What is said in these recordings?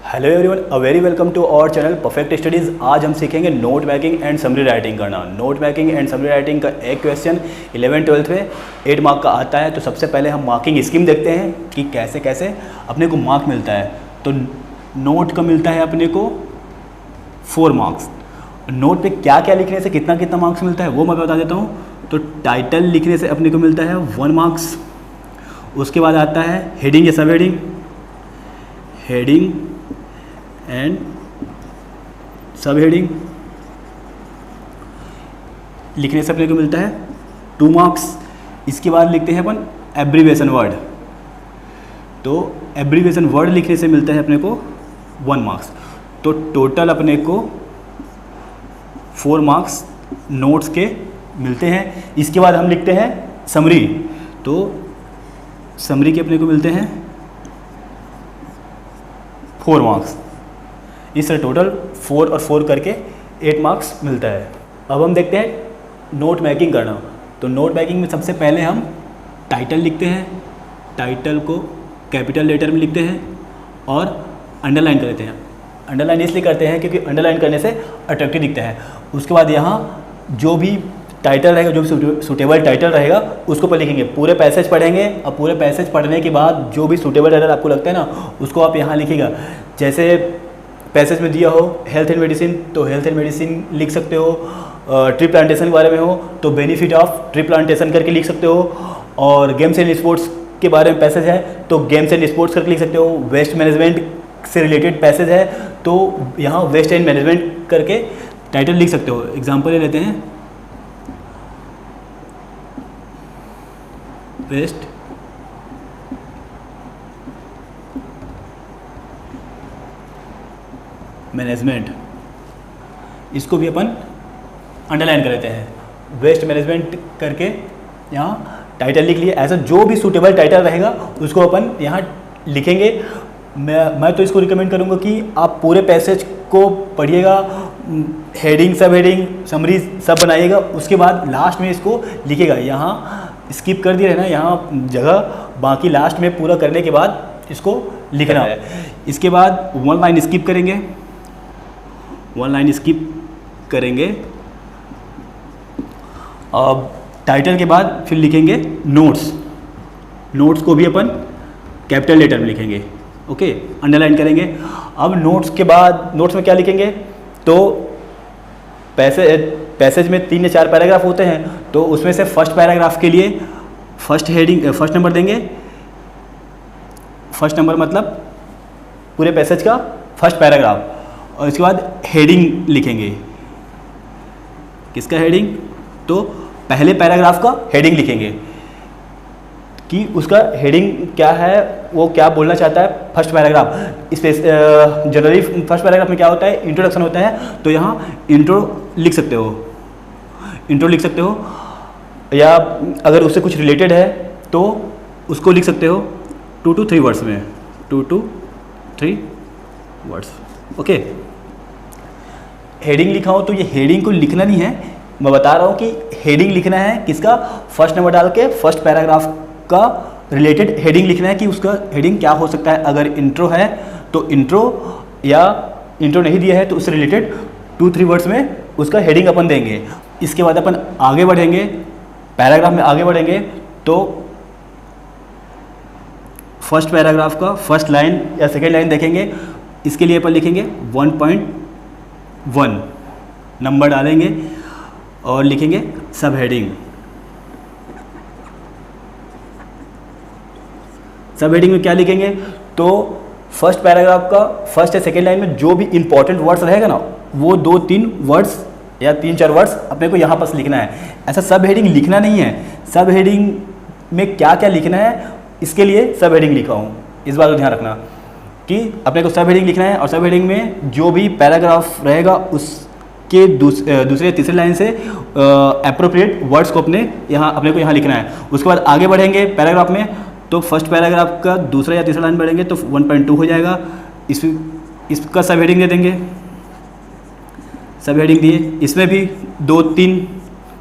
Hello everyone, a very welcome to our channel perfect studies. आज हम सीखेंगे note making and summary writing करना। Note making and summary writing का एक question 11th-12th में 8 mark का आता है। तो सबसे पहले हम मार्किंग स्कीम देखते हैं कि कैसे कैसे अपने को मार्क मिलता है। तो नोट का मिलता है अपने को 4 मार्क्स। नोट पे क्या क्या लिखने से कितना कितना मार्क्स मिलता है वो मैं बता देता हूँ। तो टाइटल लिखने से अपने को मिलता है 1 मार्क्स। उसके बाद आता है हेडिंग या सब हेडिंग, हेडिंग एंड सब हेडिंग लिखने से अपने को मिलता है 2 मार्क्स। इसके बाद लिखते हैं अपन एब्रीवेशन वर्ड। तो एब्रीवेशन वर्ड लिखने से मिलता है अपने को 1 मार्क्स। तो टोटल अपने को 4 मार्क्स नोट्स के मिलते हैं। इसके बाद हम लिखते हैं समरी। तो समरी के अपने को मिलते हैं 4 मार्क्स। इस तरह टोटल 4 और 4 करके 8 मार्क्स मिलता है। अब हम देखते हैं नोट मेकिंग करना। तो नोट मेकिंग में सबसे पहले हम टाइटल लिखते हैं। टाइटल को कैपिटल लेटर में लिखते हैं और अंडरलाइन कर देते हैं। अंडरलाइन इसलिए करते हैं क्योंकि अंडरलाइन करने से अट्रैक्टिव दिखता है। उसके बाद यहाँ जो भी टाइटल रहेगा, जो भी सूटेबल टाइटल रहेगा उसको पर लिखेंगे। पूरे पैसेज पढ़ेंगे और पूरे पैसेज पढ़ने के बाद जो भी सूटेबल टाइटल आपको लगता है ना उसको आप यहाँ लिखिएगा। जैसे पैसेज में दिया हो हेल्थ एंड मेडिसिन तो हेल्थ एंड मेडिसिन लिख सकते हो। ट्री प्लांटेशन के बारे में हो तो बेनिफिट ऑफ ट्री प्लांटेशन करके लिख सकते हो। और गेम्स एंड स्पोर्ट्स के बारे में पैसेज है तो गेम्स एंड स्पोर्ट्स करके लिख सकते हो। वेस्ट मैनेजमेंट से रिलेटेड पैसेज है तो यहाँ वेस्ट एंड मैनेजमेंट करके टाइटल लिख सकते हो। एग्जाम्पल ले लेते हैं, वेस्ट मैनेजमेंट, इसको भी अपन अंडरलाइन कर लेते हैं। वेस्ट मैनेजमेंट करके यहाँ टाइटल लिख लिए। ऐसा जो भी सूटेबल टाइटल रहेगा उसको अपन यहाँ लिखेंगे। मैं तो इसको रिकमेंड करूँगा कि आप पूरे पैसेज को पढ़िएगा, हेडिंग सब हेडिंग समरी सब बनाइएगा। उसके बाद लास्ट में इसको लिखिएगा। यहाँ स्किप कर दिए है ना यहाँ जगह, बाकी लास्ट में पूरा करने के बाद इसको लिखना है। इसके बाद 1 लाइन स्किप करेंगे, 1 लाइन स्किप करेंगे। अब टाइटल के बाद फिर लिखेंगे नोट्स। नोट्स को भी अपन कैपिटल लेटर में लिखेंगे, ओके, अंडरलाइन करेंगे। अब नोट्स के बाद नोट्स में क्या लिखेंगे तो पैसेज में 3 या 4 पैराग्राफ होते हैं तो उसमें से फर्स्ट पैराग्राफ के लिए फर्स्ट हेडिंग फर्स्ट नंबर देंगे। फर्स्ट नंबर मतलब पूरे पैसेज का फर्स्ट पैराग्राफ। और इसके बाद हेडिंग लिखेंगे। किसका हेडिंग तो पहले पैराग्राफ का हेडिंग लिखेंगे कि उसका हेडिंग क्या है, वो क्या बोलना चाहता है first paragraph. Generally first paragraph में क्या होता है, इंट्रोडक्शन होता है तो यहाँ इंट्रो लिख सकते हो, इंट्रो लिख सकते हो। या अगर उससे कुछ रिलेटेड है तो उसको लिख सकते हो 2 to 3 वर्ड्स में, 2 to 3 वर्ड्स, ओके। हेडिंग लिखा हो तो ये हेडिंग को लिखना नहीं है, मैं बता रहा हूँ कि हेडिंग लिखना है किसका, फर्स्ट नंबर डाल के फर्स्ट पैराग्राफ का रिलेटेड हेडिंग लिखना है कि उसका हेडिंग क्या हो सकता है। अगर इंट्रो है तो इंट्रो, या इंट्रो नहीं दिया है तो उससे रिलेटेड 2-3 वर्ड्स में उसका हेडिंग अपन देंगे। इसके बाद अपन आगे बढ़ेंगे, पैराग्राफ में आगे बढ़ेंगे तो फर्स्ट पैराग्राफ का फर्स्ट लाइन या सेकेंड लाइन देखेंगे। इसके लिए अपन लिखेंगे 1.1 नंबर डालेंगे और लिखेंगे सब हेडिंग। सब हेडिंग में क्या लिखेंगे तो फर्स्ट पैराग्राफ का फर्स्ट या सेकेंड लाइन में जो भी इंपॉर्टेंट वर्ड्स रहेगा ना वो 2-3 वर्ड्स या 3-4 वर्ड्स अपने को यहाँ पर लिखना है। ऐसा सब हेडिंग लिखना नहीं है। सब हेडिंग में क्या क्या लिखना है इसके लिए सब हेडिंग लिखा हूँ, इस बात को ध्यान रखना कि अपने को सब हेडिंग लिखना है। और सब हेडिंग में जो भी पैराग्राफ रहेगा उसके दूसरे तीसरे लाइन से एप्रोप्रिएट वर्ड्स को अपने को यहाँ लिखना है। उसके बाद आगे बढ़ेंगे पैराग्राफ में तो फर्स्ट पैराग्राफ का दूसरा या तीसरा लाइन बढ़ेंगे तो 1.2 हो जाएगा। इसका सब हेडिंग दे देंगे, सब हेडिंग दिए। इसमें भी 2-3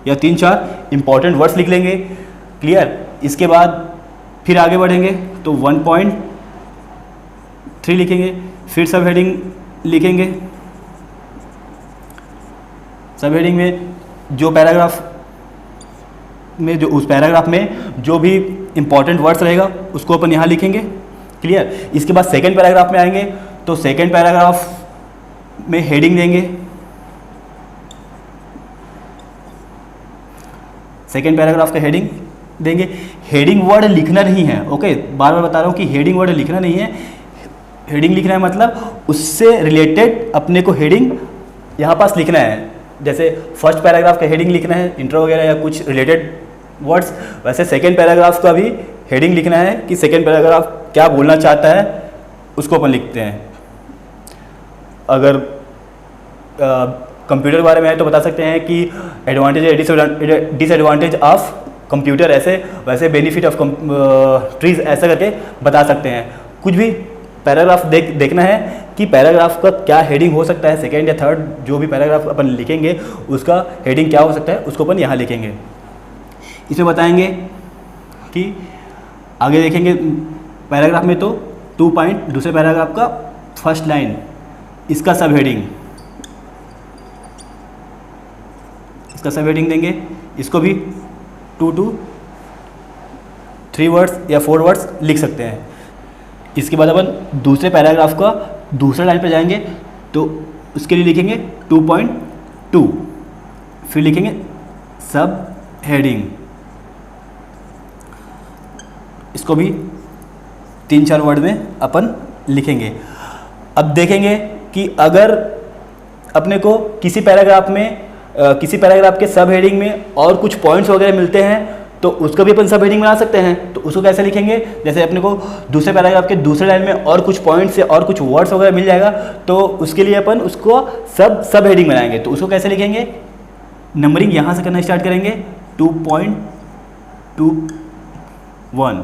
या 3-4 इंपॉर्टेंट वर्ड्स लिख लेंगे, क्लियर। इसके बाद फिर आगे बढ़ेंगे तो 3 लिखेंगे, फिर सब हेडिंग लिखेंगे। सब हेडिंग में जो पैराग्राफ में जो उस पैराग्राफ में जो भी इंपॉर्टेंट वर्ड्स रहेगा उसको अपन यहाँ लिखेंगे। क्लियर। इसके बाद सेकंड पैराग्राफ में आएंगे तो सेकंड पैराग्राफ में हेडिंग देंगे। सेकंड पैराग्राफ का हेडिंग देंगे। हेडिंग वर्ड लिखना नहीं है, ओके, बार बार बता रहा हूँ कि हेडिंग वर्ड लिखना नहीं है। हेडिंग लिखना है मतलब उससे रिलेटेड अपने को हेडिंग यहाँ पास लिखना है। जैसे फर्स्ट पैराग्राफ का हेडिंग लिखना है इंट्रो वगैरह या कुछ रिलेटेड वर्ड्स, वैसे सेकंड पैराग्राफ का भी हेडिंग लिखना है कि सेकंड पैराग्राफ क्या बोलना चाहता है उसको अपन लिखते हैं। अगर कंप्यूटर के बारे में है तो बता सकते हैं कि एडवांटेज डिसएडवांटेज ऑफ कंप्यूटर, ऐसे वैसे बेनिफिट ऑफ ट्रीज ऐसा करके बता सकते हैं। कुछ भी पैराग्राफ देखना है कि पैराग्राफ का क्या हेडिंग हो सकता है, सेकेंड या थर्ड जो भी पैराग्राफ अपन लिखेंगे उसका हेडिंग क्या हो सकता है उसको अपन यहाँ लिखेंगे। इसमें बताएंगे कि आगे देखेंगे पैराग्राफ में तो 2 पॉइंट दूसरे पैराग्राफ का फर्स्ट लाइन, इसका सब हेडिंग, इसका सब हेडिंग देंगे। इसको भी 2 to 3 वर्ड्स या 4 वर्ड्स लिख सकते हैं। इसके बाद अपन दूसरे पैराग्राफ का दूसरे लाइन पे जाएंगे तो उसके लिए लिखेंगे 2.2, फिर लिखेंगे सब हेडिंग। इसको भी 3-4 वर्ड में अपन लिखेंगे। अब देखेंगे कि अगर अपने को किसी पैराग्राफ के सब हेडिंग में और कुछ पॉइंट्स वगैरह मिलते हैं तो उसका भी अपन सब हेडिंग बना सकते हैं। तो उसको कैसे लिखेंगे, जैसे अपने को दूसरे पैराग्राफ के दूसरे लाइन में और कुछ पॉइंट्स या और कुछ वर्ड्स वगैरह मिल जाएगा तो उसके लिए अपन उसको सब हेडिंग बनाएंगे। तो उसको कैसे लिखेंगे, नंबरिंग यहाँ से करना स्टार्ट करेंगे 2.1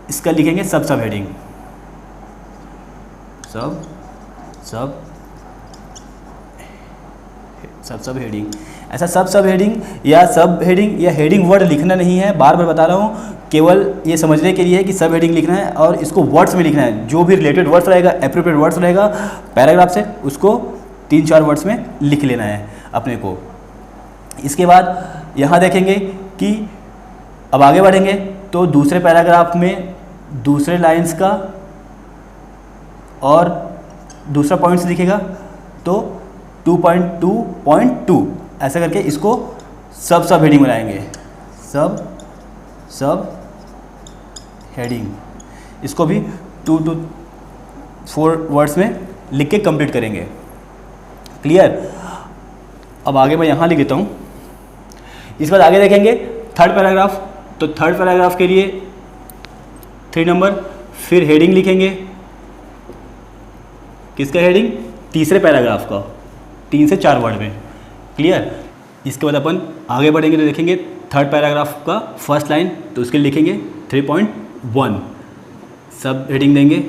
इसका लिखेंगे सब हेडिंग, सब हेडिंग। ऐसा सब हेडिंग या हेडिंग वर्ड लिखना नहीं है, बार बार बता रहा हूँ, केवल ये समझने के लिए है कि सब हेडिंग लिखना है और इसको वर्ड्स में लिखना है। जो भी रिलेटेड वर्ड्स रहेगा, एप्रोप्रिएट वर्ड्स रहेगा पैराग्राफ से, उसको 3-4 वर्ड्स में लिख लेना है अपने को। इसके बाद यहाँ देखेंगे कि अब आगे बढ़ेंगे तो दूसरे पैराग्राफ में दूसरे लाइंस का और दूसरा पॉइंट्स दिखेगा तो 2.2.2 ऐसा करके इसको सब हेडिंग बनाएंगे, सब हेडिंग। इसको भी 2 to 4 वर्ड्स में लिख के कंप्लीट करेंगे। क्लियर। अब आगे मैं यहाँ लिख देता हूँ। इसके बाद आगे देखेंगे थर्ड पैराग्राफ, तो थर्ड पैराग्राफ के लिए 3 नंबर, फिर हेडिंग लिखेंगे। किसका हेडिंग, तीसरे पैराग्राफ का, 3 से 4 वर्ड में। क्लियर। इसके बाद अपन आगे बढ़ेंगे तो देखेंगे थर्ड पैराग्राफ का फर्स्ट लाइन, तो उसके लिए लिखेंगे 3.1 सब हेडिंग देंगे।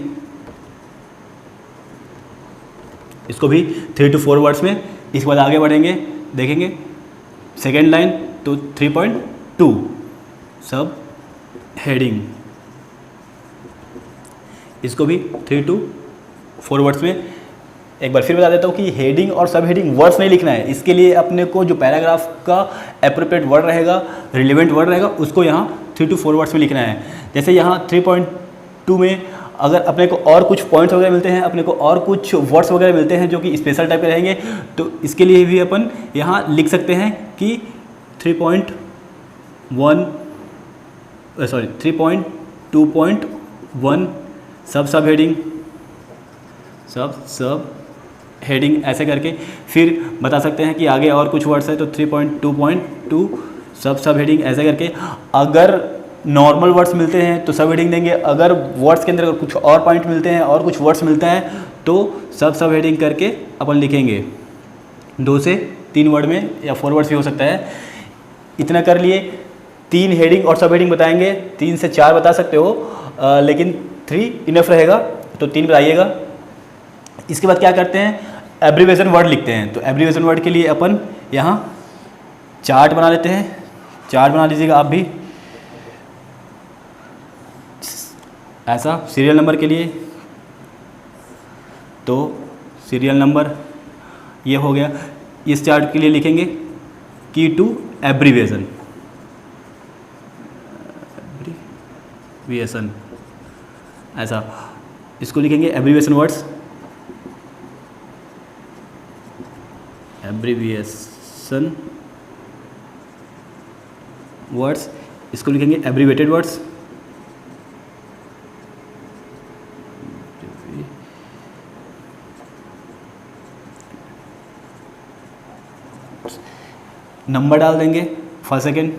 इसको भी 3 to 4 वर्ड्स में। इसके बाद आगे बढ़ेंगे देखेंगे सेकेंड लाइन तो 3.2 सब हेडिंग। इसको भी 3 to 4 वर्ड्स में। एक बार फिर बता देता हूँ कि हेडिंग और सब हेडिंग वर्ड्स नहीं लिखना है। इसके लिए अपने को जो पैराग्राफ का एप्रोप्रिएट वर्ड रहेगा, रिलेवेंट वर्ड रहेगा, उसको यहाँ 3 to 4 वर्ड्स में लिखना है। जैसे यहाँ 3.2 में अगर अपने को और कुछ पॉइंट्स वगैरह मिलते हैं, अपने को और कुछ वर्ड्स वगैरह मिलते हैं जो कि स्पेशल टाइप के रहेंगे, तो इसके लिए भी अपन यहाँ लिख सकते हैं कि 3.2.1 सब हेडिंग, सब हेडिंग ऐसे करके फिर बता सकते हैं कि आगे और कुछ वर्ड्स है तो 3.2.2 सब हेडिंग ऐसे करके। अगर नॉर्मल वर्ड्स मिलते हैं तो सब हेडिंग देंगे, अगर वर्ड्स के अंदर कुछ और पॉइंट मिलते हैं और कुछ वर्ड्स मिलता है तो सब हेडिंग करके अपन लिखेंगे। 2 से 3 वर्ड में या 4 वर्ड्स भी हो सकता है। इतना कर लिए। 3 हेडिंग और सब हेडिंग बताएंगे, 3 से 4 बता सकते हो, लेकिन 3 इनफ रहेगा तो 3 बताइएगा। इसके बाद क्या करते हैं, एब्रीविएशन वर्ड लिखते हैं। तो एब्रीविएशन वर्ड के लिए अपन यहाँ चार्ट बना लेते हैं। चार्ट बना लीजिएगा आप भी। ऐसा सीरियल नंबर के लिए, तो सीरियल नंबर ये हो गया। इस चार्ट के लिए लिखेंगे की टू एब्रीविएशन, ऐसा इसको लिखेंगे एब्रीविएशन वर्ड्स, एब्रीविएशन वर्ड्स, इसको लिखेंगे एब्रीवेटेड वर्ड्स, नंबर डाल देंगे फर्स्ट सेकेंड।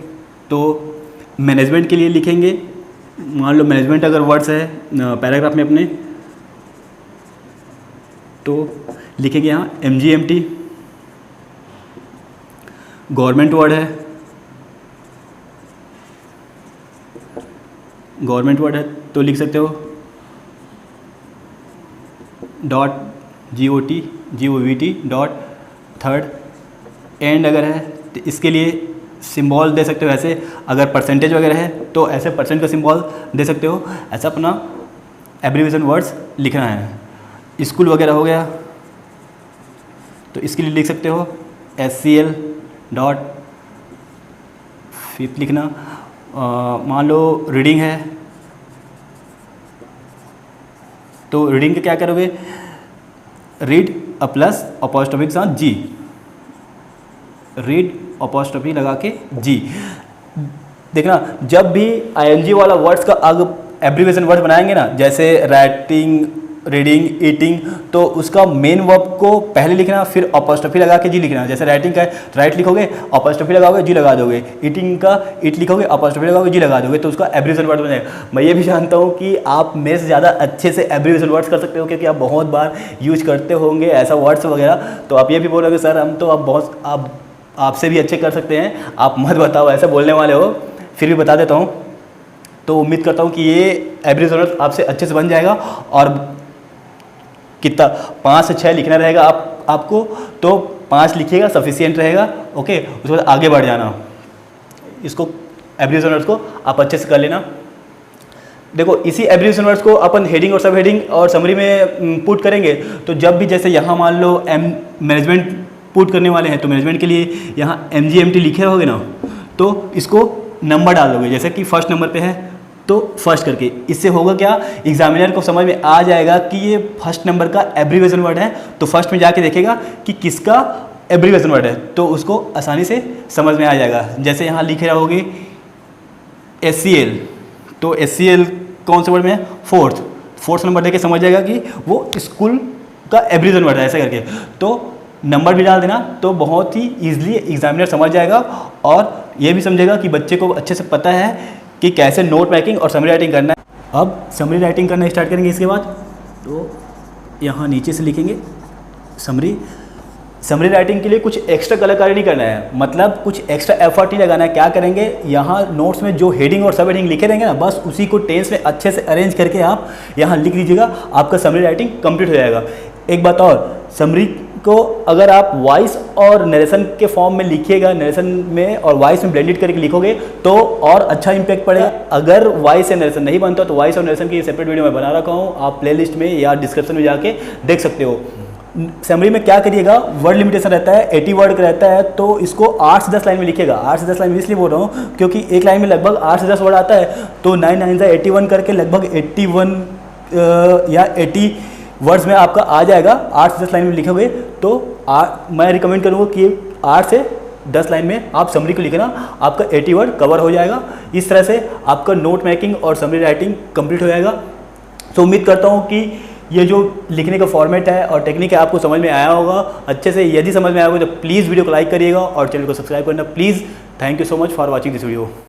तो मैनेजमेंट के लिए लिखेंगे, मान लो मैनेजमेंट अगर वर्ड्स है पैराग्राफ में अपने, तो लिखेंगे यहाँ MGMT। गवर्नमेंट वर्ड है, गवर्नमेंट वर्ड है तो लिख सकते हो .GOVT डॉट थर्ड एंड। अगर है तो इसके लिए सिंबल दे सकते हो ऐसे, अगर परसेंटेज वगैरह है तो ऐसे परसेंट का सिंबल दे सकते हो। ऐसा अपना एब्रीविएशन वर्ड्स लिखना है। स्कूल वगैरह हो गया तो इसके लिए लिख सकते हो SCL डॉट फिफ्थ लिखना। मान लो रीडिंग है तो रीडिंग के क्या करोगे, रीड अ प्लस अपॉस्ट्रोफी के साथ G, रीड अपॉस्ट्रोफी लगा के G। देखना जब भी ING वाला वर्ड्स का अग एब्रीविएशन वर्ड बनाएंगे ना, जैसे राइटिंग, रीडिंग, ईटिंग, तो उसका मेन वर्ब को पहले लिखना, फिर अपॉस्ट्रोफी लगा के G लिखना। जैसे राइटिंग का राइट लिखोगे अपॉस्ट्रोफी लगाओगे G लगा दोगे, ईटिंग का ईट लिखोगे अपॉस्ट्रोफी लगाओगे G लगा दोगे, तो उसका एब्रीविएशन वर्ड बन जाएगा। मैं ये भी जानता हूँ कि आप मेरे से ज़्यादा अच्छे से एब्रीविएशन वर्ड्स कर सकते हो, क्योंकि आप बहुत बार यूज करते होंगे ऐसा वर्ड्स वगैरह। तो आप ये भी बोलोगे सर हम तो अब बहुत आपसे भी अच्छे कर सकते हैं, आप मत बताओ ऐसा बोलने वाले हो, फिर भी बता देता हूँ। तो उम्मीद करता हूँ कि ये एब्रीविएशन वर्ड आपसे अच्छे से बन जाएगा। और कितना 5 से 6 लिखना रहेगा आपको, तो 5 लिखिएगा सफिशिएंट रहेगा। ओके, उसके बाद आगे बढ़ जाना। इसको एब्रीविएशन वर्ड्स को आप अच्छे से कर लेना। देखो इसी एब्रीविएशन वर्ड्स को अपन हेडिंग और सब हेडिंग और समरी में पुट करेंगे। तो जब भी जैसे यहाँ मान लो मैनेजमेंट पुट करने वाले हैं, तो मैनेजमेंट के लिए यहाँ MGMT लिखे रहोगे ना, तो इसको नंबर डाल दोगे। जैसे कि फर्स्ट नंबर पे है तो फर्स्ट करके, इससे होगा क्या, एग्जामिनर को समझ में आ जाएगा कि ये फर्स्ट नंबर का एब्रीविएशन वर्ड है, तो फर्स्ट में जाके देखेगा कि किसका एब्रीविएशन वर्ड है, तो उसको आसानी से समझ में आ जाएगा। जैसे यहाँ लिखे रहोगे SCL, तो SCL कौन से वर्ड में है, फोर्थ नंबर देके समझ जाएगा कि वो स्कूल का एब्रीविएशन वर्ड है, ऐसे करके। तो नंबर भी डाल देना, तो बहुत ही ईजिली एग्जामिनर समझ जाएगा और ये भी समझेगा कि बच्चे को अच्छे से पता है कि कैसे नोट मेकिंग और समरी राइटिंग करना है। अब समरी राइटिंग करना स्टार्ट करेंगे। इसके बाद तो यहाँ नीचे से लिखेंगे समरी राइटिंग के लिए कुछ एक्स्ट्रा कलाकारी नहीं करना है, मतलब कुछ एक्स्ट्रा एफर्ट नहीं लगाना है। क्या करेंगे, यहाँ नोट्स में जो हेडिंग और सब हेडिंग लिखे रहेंगे ना, बस उसी को टेंस में अच्छे से अरेंज करके आप यहाँ लिख दीजिएगा, आपका समरी राइटिंग कंप्लीट हो जाएगा। एक बात और, समरी को अगर आप वॉइस और नरेशन के फॉर्म में लिखिएगा, नरेशन में और वॉइस में ब्लेंडेड करके लिखोगे तो और अच्छा इंपैक्ट पड़ेगा। अगर वॉइस या नरेशन नहीं बनता तो वॉइस और नरेशन की सेपरेट वीडियो मैं बना रखा हूँ, आप प्लेलिस्ट में या डिस्क्रिप्शन में जाके देख सकते हो। समरी में क्या करिएगा, वर्ड लिमिटेशन रहता है, 80 वर्ड का रहता है, तो इसको 8 से 10 लाइन में लिखिएगा। 8 से 10 लाइन में इसलिए बोल रहा हूँ क्योंकि एक लाइन में लगभग 8 से 10 वर्ड आता है, तो 9 9 से 81 करके लगभग 81 या 80 वर्ड्स में आपका आ जाएगा। 8 से 10 लाइन में लिखोगे तो मैं रिकमेंड करूँगा कि 8 से 10 लाइन में आप समरी को लिखना, आपका 80 वर्ड कवर हो जाएगा। इस तरह से आपका नोट मेकिंग और समरी राइटिंग कंप्लीट हो जाएगा। तो उम्मीद करता हूँ कि ये जो लिखने का फॉर्मेट है और टेक्निक है आपको समझ में आया होगा अच्छे से। यदि समझ में आया होगा तो प्लीज़ वीडियो को लाइक करिएगा और चैनल को सब्सक्राइब करना please. Thank you so much for watching this video.